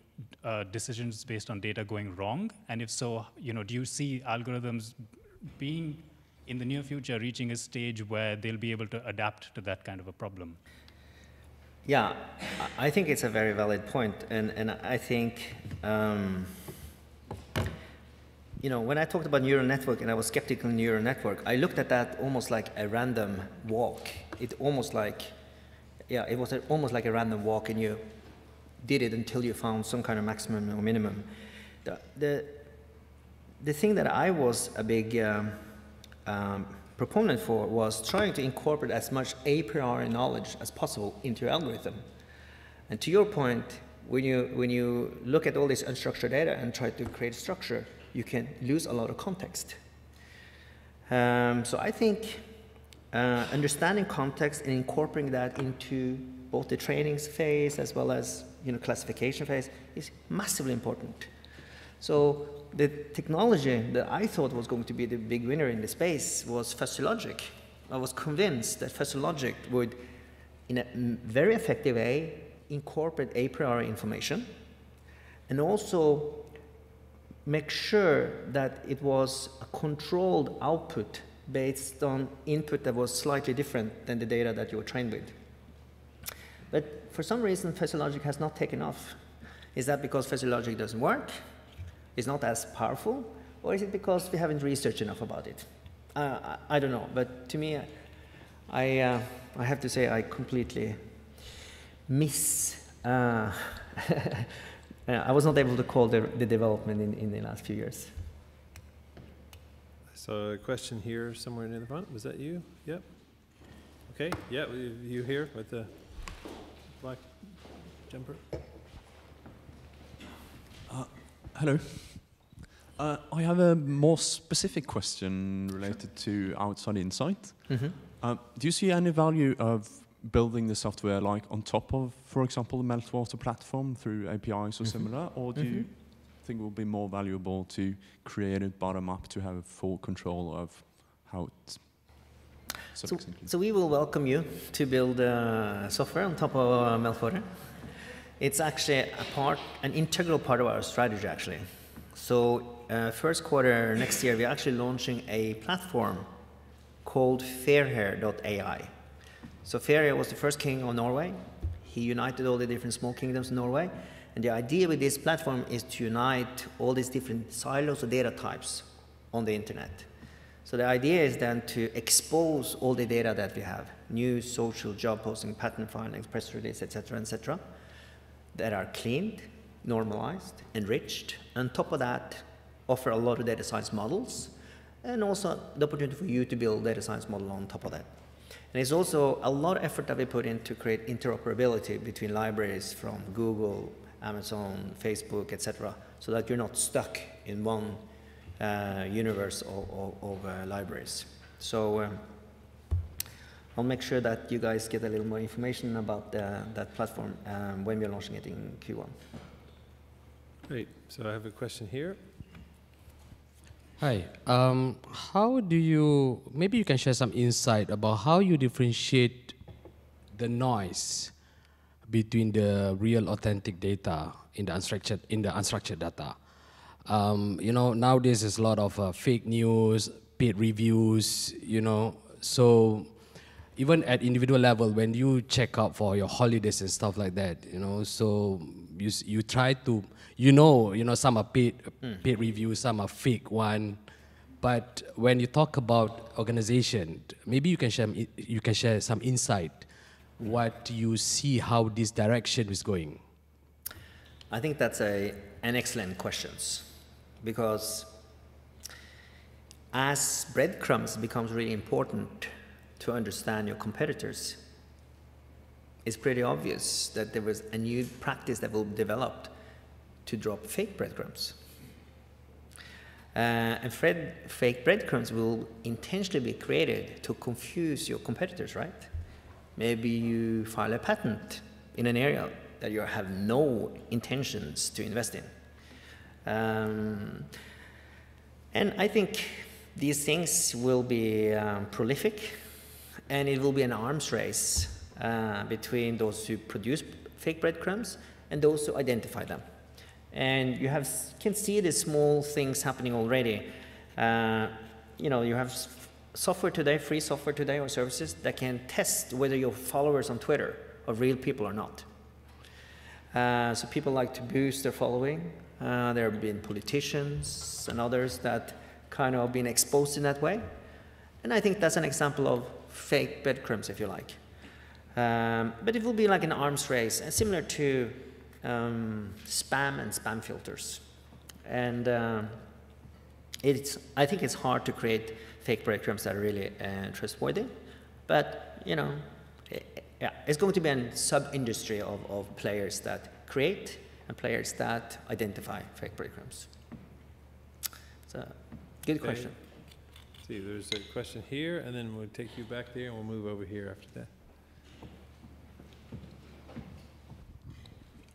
decisions based on data going wrong? And if so, do you see algorithms being, in the near future, reaching a stage where they'll be able to adapt to that kind of a problem? Yeah, I think it's a very valid point. And I think, when I talked about neural network and I was skeptical of neural network, I looked at that almost like a random walk. It was almost like a random walk, and you did it until you found some kind of maximum or minimum. The thing that I was a big proponent for was trying to incorporate as much a priori knowledge as possible into your algorithm. And to your point, when you look at all this unstructured data and try to create structure, you can lose a lot of context. So I think understanding context and incorporating that into both the training phase as well as classification phase is massively important. So the technology that I thought was going to be the big winner in the space was fuzzy logic. I was convinced that fuzzy logic would, in a very effective way, incorporate a priori information and also make sure that it was a controlled output based on input that was slightly different than the data that you were trained with. But for some reason, fuzzy logic has not taken off. Is that because fuzzy logic doesn't work? Is not as powerful? Or is it because we haven't researched enough about it? I don't know, but to me, I have to say I completely miss. I was not able to call the development in the last few years. So a question here somewhere near the front. Was that you? Yep. Okay. Yeah, you here with the black jumper? Hello. I have a more specific question related to outside insight. Do you see any value of building the software like on top of, for example, the Meltwater platform through APIs or similar, or do you think it will be more valuable to create it bottom up to have full control of how it's so we will welcome you to build software on top of Meltwater. It's actually an integral part of our strategy, actually. So first quarter next year, we're actually launching a platform called Fairhair.ai. So Fairhair was the first king of Norway. He united all the different small kingdoms in Norway. And the idea with this platform is to unite all these different silos of data types on the internet. So the idea is then to expose all the data that we have, news, social, job posting, patent filings, press release, etc., that are cleaned, normalized, enriched. On top of that, offer a lot of data science models, and also the opportunity for you to build data science model on top of that. And it's also a lot of effort that we put in to create interoperability between libraries from Google, Amazon, Facebook, etc., so that you're not stuck in one universe of libraries. So I'll make sure that you guys get a little more information about that platform when we're launching it in Q1. Great. So I have a question here. Hi. How do you, maybe you can share some insight about how you differentiate the noise between the real authentic data in the unstructured data. You know, nowadays there's a lot of fake news, paid reviews, you know. So even at individual level, when you check out for your holidays and stuff like that, you know, so you try to, you know, some are paid reviews, some are fake one. But when you talk about organization, maybe you can share some insight, what you see, how this direction is going. I think that's an excellent question, because as breadcrumbs becomes really important to understand your competitors, it's pretty obvious that there was a new practice that will be developed to drop fake breadcrumbs. And fake breadcrumbs will intentionally be created to confuse your competitors, right? Maybe you file a patent in an area that you have no intentions to invest in. And I think these things will be prolific, and it will be an arms race between those who produce fake breadcrumbs and those who identify them. And you can see the small things happening already. You know, you have software today, free software today, or services that can test whether your followers on Twitter are real people or not. So people like to boost their following. There have been politicians and others that kind of been exposed in that way. And I think that's an example of fake breadcrumbs, if you like. But it will be like an arms race, similar to spam and spam filters. And I think it's hard to create fake breadcrumbs that are really trustworthy. But, you know, yeah, it's going to be a sub-industry of players that create and players that identify fake breadcrumbs. So, good question. See, there's a question here, and then we'll take you back there, and we'll move over here after that.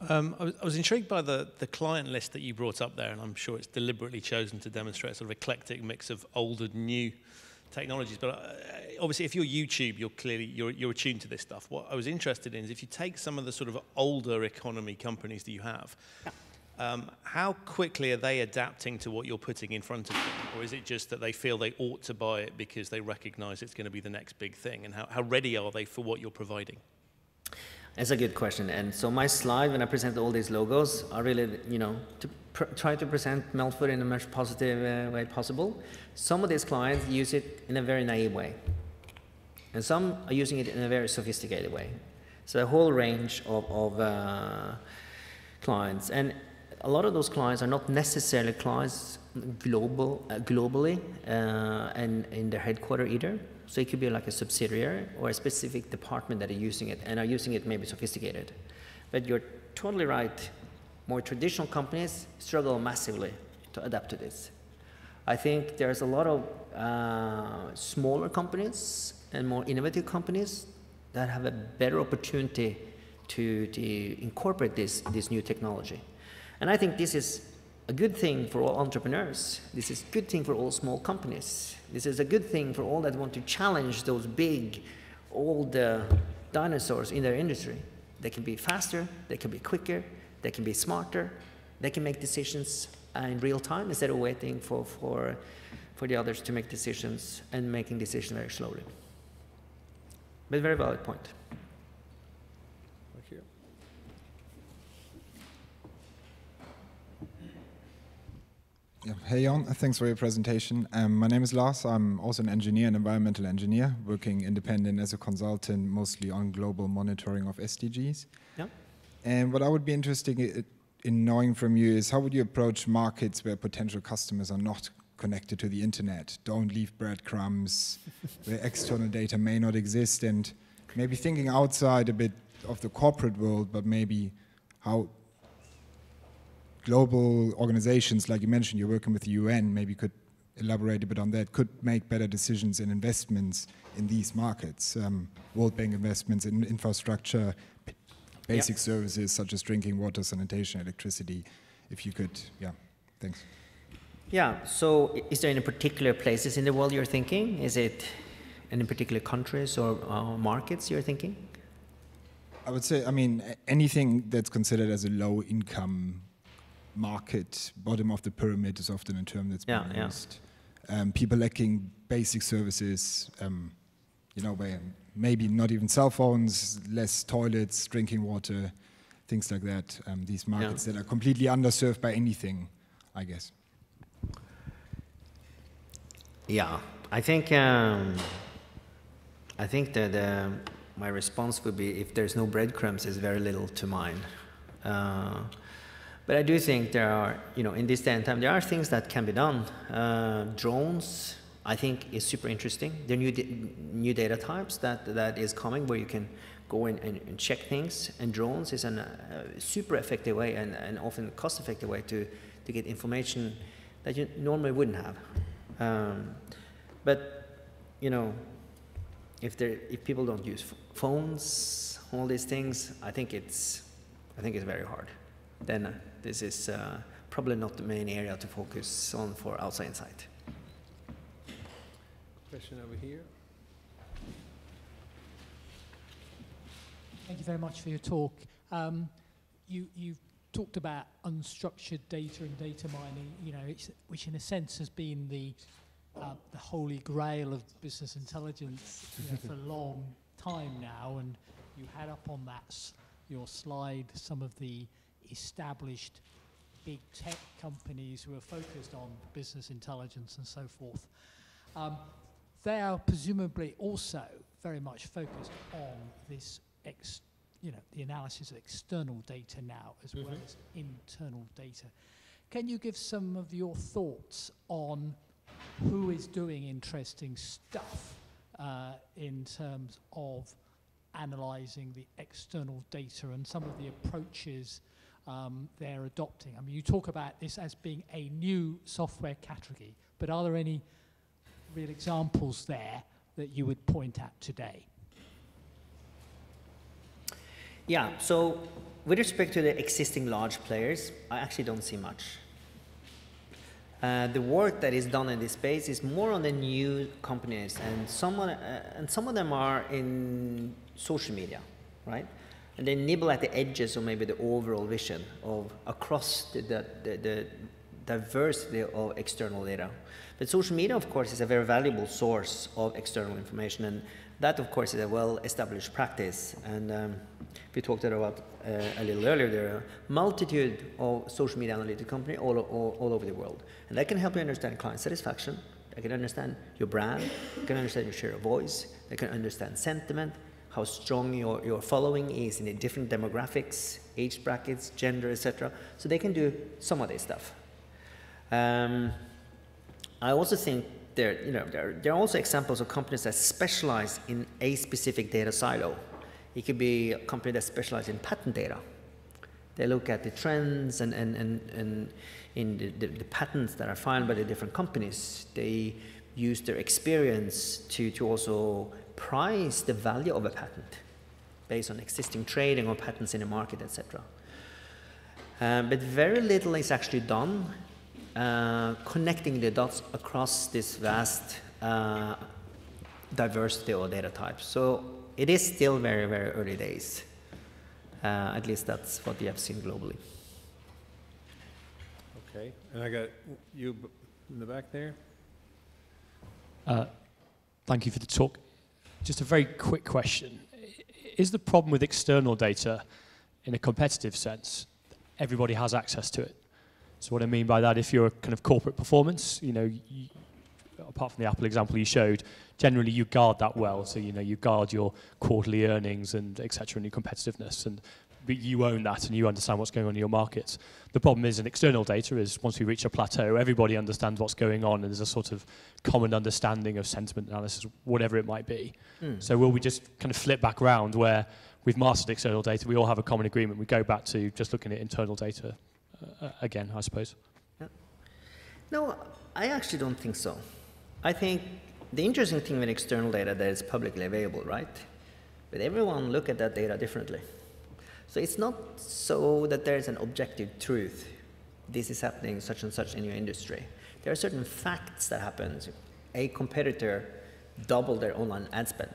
I was intrigued by the client list that you brought up there, and I'm sure it's deliberately chosen to demonstrate a sort of eclectic mix of old and new technologies. But obviously, if you're YouTube, you're attuned to this stuff. What I was interested in is if you take some of the sort of older economy companies that you have, how quickly are they adapting to what you're putting in front of them? Or is it just that they feel they ought to buy it because they recognize it's going to be the next big thing? And how ready are they for what you're providing? That's a good question. And so my slide, when I present all these logos, are really, you know, to try to present Meltwater in the most positive way possible. Some of these clients use it in a very naive way. And some are using it in a very sophisticated way. So a whole range of clients. And a lot of those clients are not necessarily clients globally and in their headquarters either. So it could be like a subsidiary or a specific department that are using it and are using it maybe sophisticated. But you're totally right. More traditional companies struggle massively to adapt to this. I think there's a lot of smaller companies and more innovative companies that have a better opportunity to incorporate this new technology. And I think this is a good thing for all entrepreneurs. This is a good thing for all small companies. This is a good thing for all that want to challenge those big, old dinosaurs in their industry. They can be faster, they can be quicker, they can be smarter, they can make decisions in real time instead of waiting for the others to make decisions and making decisions very slowly. But very valid point. Yeah. Hey Jorn, thanks for your presentation. My name is Lars. I'm also an engineer, an environmental engineer, working independent as a consultant, mostly on global monitoring of SDGs. Yeah. And what I would be interested in knowing from you is how would you approach markets where potential customers are not connected to the internet, don't leave breadcrumbs, where external data may not exist, and maybe thinking outside a bit of the corporate world, but maybe how global organizations, like you mentioned, you're working with the UN, maybe could elaborate a bit on that, could make better decisions and investments in these markets, World Bank investments in infrastructure, basic services such as drinking water, sanitation, electricity, if you could, thanks. Yeah, so is there any particular places in the world you're thinking? Is it any particular countries or markets you're thinking? I would say, I mean, anything that's considered as a low income market, bottom of the pyramid is often a term that's been Yeah, used. People lacking basic services, where maybe not even cell phones, less toilets, drinking water, things like that. These markets that are completely underserved by anything, I guess. Yeah, I think that my response would be, if there's no breadcrumbs, there's very little to mine. But I do think there are, in this day and time, there are things that can be done. Drones, I think, is super interesting. There are new data types that is coming where you can go in and check things. And drones is a super effective way and often cost-effective way to get information that you normally wouldn't have. But if people don't use phones, all these things, I think it's very hard. Then this is probably not the main area to focus on for outside insight. Question over here. Thank you very much for your talk. You've talked about unstructured data and data mining, which in a sense has been the holy grail of business intelligence for a long time now. And you had up on your slide some of the established big tech companies who are focused on business intelligence and so forth. They are presumably also very much focused on this, the analysis of external data now as well as internal data. Can you give some of your thoughts on who is doing interesting stuff in terms of analyzing the external data and some of the approaches they're adopting? I mean, you talk about this as being a new software category, but are there any real examples there that you would point at today? Yeah, so with respect to the existing large players, I actually don't see much. The work that is done in this space is more on the new companies, and some of them are in social media, right? And they nibble at the edges of maybe the overall vision of across the diversity of external data. But social media, of course, is a very valuable source of external information, and that, of course, is a well-established practice. And we talked about a little earlier, there are a multitude of social media analytic companies all over the world. And that can help you understand client satisfaction. They can understand your brand. They can understand your share of voice. They can understand sentiment, how strong your following is in the different demographics, age brackets, gender, etc. So they can do some of this stuff. I also think there are also examples of companies that specialize in a specific data silo. It could be a company that specializes in patent data. They look at the trends and in the patents that are filed by the different companies. They use their experience to also price the value of a patent based on existing trading or patents in the market, etc. But very little is actually done connecting the dots across this vast diversity of data types. So it is still very, very early days. At least that's what we have seen globally. Okay, and I got you in the back there. Thank you for the talk. Just a very quick question. Is the problem with external data, in a competitive sense, everybody has access to it? So what I mean by that, if you're a kind of corporate performance, apart from the Apple example you showed, generally you guard that well. So, you guard your quarterly earnings and et cetera, and your competitiveness, but you own that and you understand what's going on in your markets. The problem is in external data is once we reach a plateau, everybody understands what's going on and there's a sort of common understanding of sentiment analysis, whatever it might be. So will we just kind of flip back round where we've mastered external data, we all have a common agreement, we go back to just looking at internal data again, I suppose? Yeah. No, I actually don't think so. I think the interesting thing with external data that is publicly available, right? But everyone look at that data differently. So it's not so that there's an objective truth. This is happening such and such in your industry. There are certain facts that happen. A competitor doubled their online ad spend.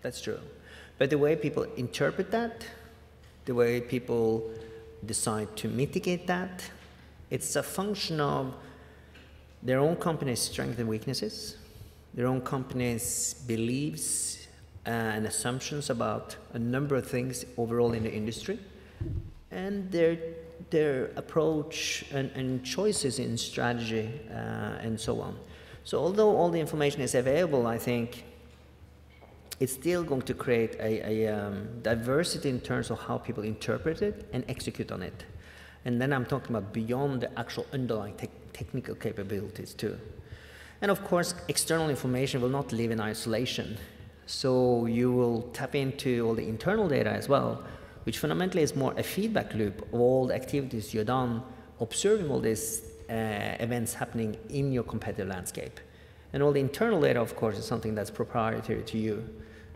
That's true. But the way people interpret that, the way people decide to mitigate that, It's a function of their own company's strengths and weaknesses, their own company's beliefs and assumptions about a number of things overall in the industry, and their approach and choices in strategy and so on. So although all the information is available, I think it's still going to create a diversity in terms of how people interpret it and execute on it. And then I'm talking about beyond the actual underlying technical capabilities too. And of course, external information will not live in isolation. So you will tap into all the internal data as well, which fundamentally is more a feedback loop of all the activities you've done, observing all these events happening in your competitive landscape. And all the internal data, of course, is something that's proprietary to you.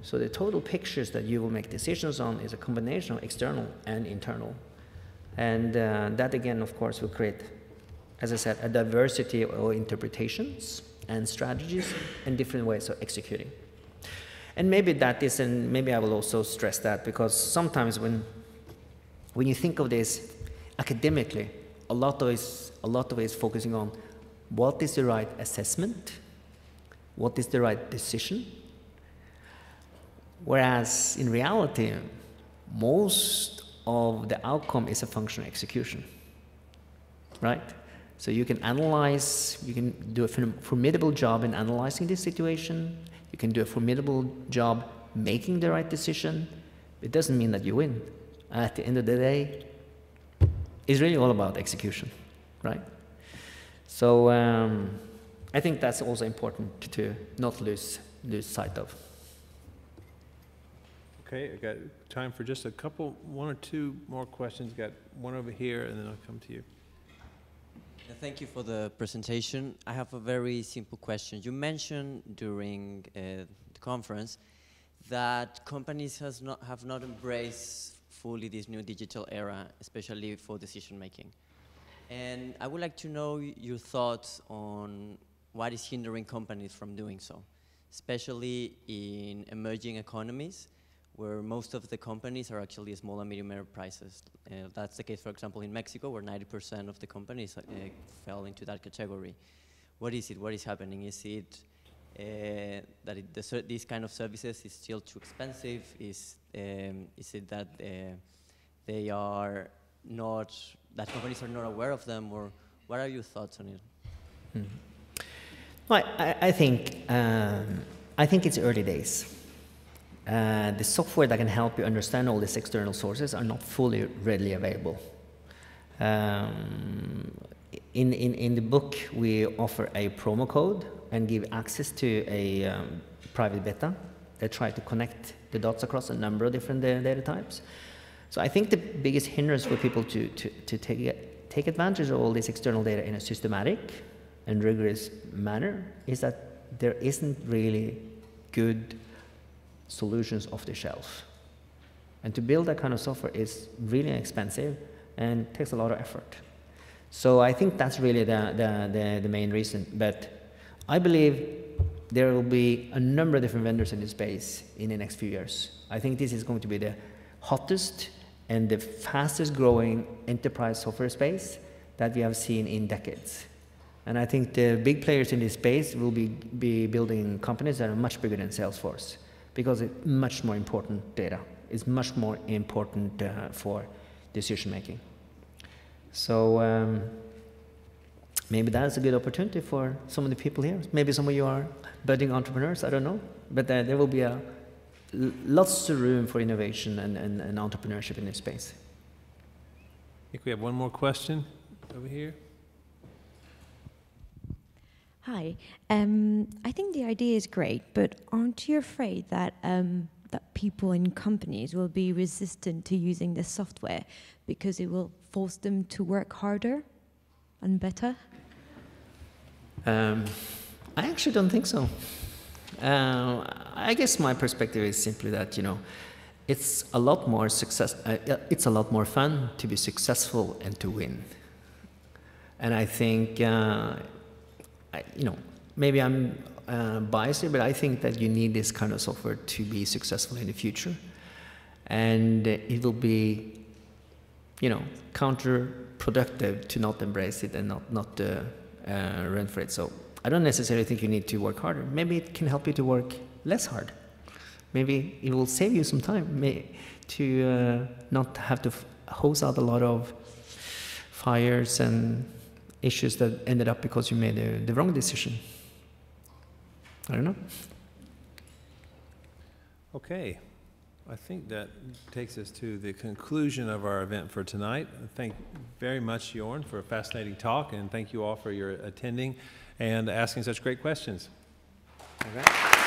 So the total pictures that you will make decisions on is a combination of external and internal. And that, again, of course, will create, as I said, a diversity of interpretations and strategies and different ways of executing. And maybe that is, and maybe I will also stress that, because sometimes when you think of this academically, a lot of it is focusing on what is the right assessment, what is the right decision, whereas in reality, most of the outcome is a function of execution, right? So you can analyze, you can do a formidable job in analyzing this situation, you can do a formidable job making the right decision. It doesn't mean that you win. At the end of the day, it's really all about execution, right? So I think that's also important to not lose sight of. Okay, I got time for just a couple, one or two more questions. Got one over here, and then I'll come to you. Thank you for the presentation. I have a very simple question. You mentioned during the conference that companies have not embraced fully this new digital era, especially for decision making. And I would like to know your thoughts on what is hindering companies from doing so, especially in emerging economies, where most of the companies are actually small and medium enterprises. That's the case, for example, in Mexico, where 90% of the companies fell into that category. What is it? What is happening? Is it that these kind of services is still too expensive? Is it that they are not, that companies are not aware of them, or what are your thoughts on it? Mm-hmm. Well, I think it's early days. The software that can help you understand all these external sources are not fully readily available. In the book, we offer a promo code and give access to a private beta that try to connect the dots across a number of different data types. So I think the biggest hindrance for people to take advantage of all this external data in a systematic and rigorous manner is that there isn't really good solutions off the shelf. And to build that kind of software is really expensive and takes a lot of effort. So I think that's really the main reason. But I believe there will be a number of different vendors in this space in the next few years. I think this is going to be the hottest and the fastest growing enterprise software space that we have seen in decades. And I think the big players in this space will be building companies that are much bigger than Salesforce, because it's much more important data. It's much more important for decision making. So maybe that's a good opportunity for some of the people here. Maybe some of you are budding entrepreneurs, I don't know. But there will be lots of room for innovation and entrepreneurship in this space. I think we have one more question over here. Hi. I think the idea is great, but aren't you afraid that that people in companies will be resistant to using this software because it will force them to work harder and better? I actually don't think so. I guess my perspective is simply that, you know, it's a lot more it's a lot more fun to be successful and to win. And I think, you know, maybe I'm biased here, but I think that you need this kind of software to be successful in the future. And it will be you know, counterproductive to not embrace it and not run for it. So I don't necessarily think you need to work harder. Maybe it can help you to work less hard. Maybe it will save you some time to not have to hose out a lot of fires and issues that ended up because you made the wrong decision. I don't know. Okay. I think that takes us to the conclusion of our event for tonight. Thank very much, Jorn, for a fascinating talk, and thank you all for your attending and asking such great questions. All right.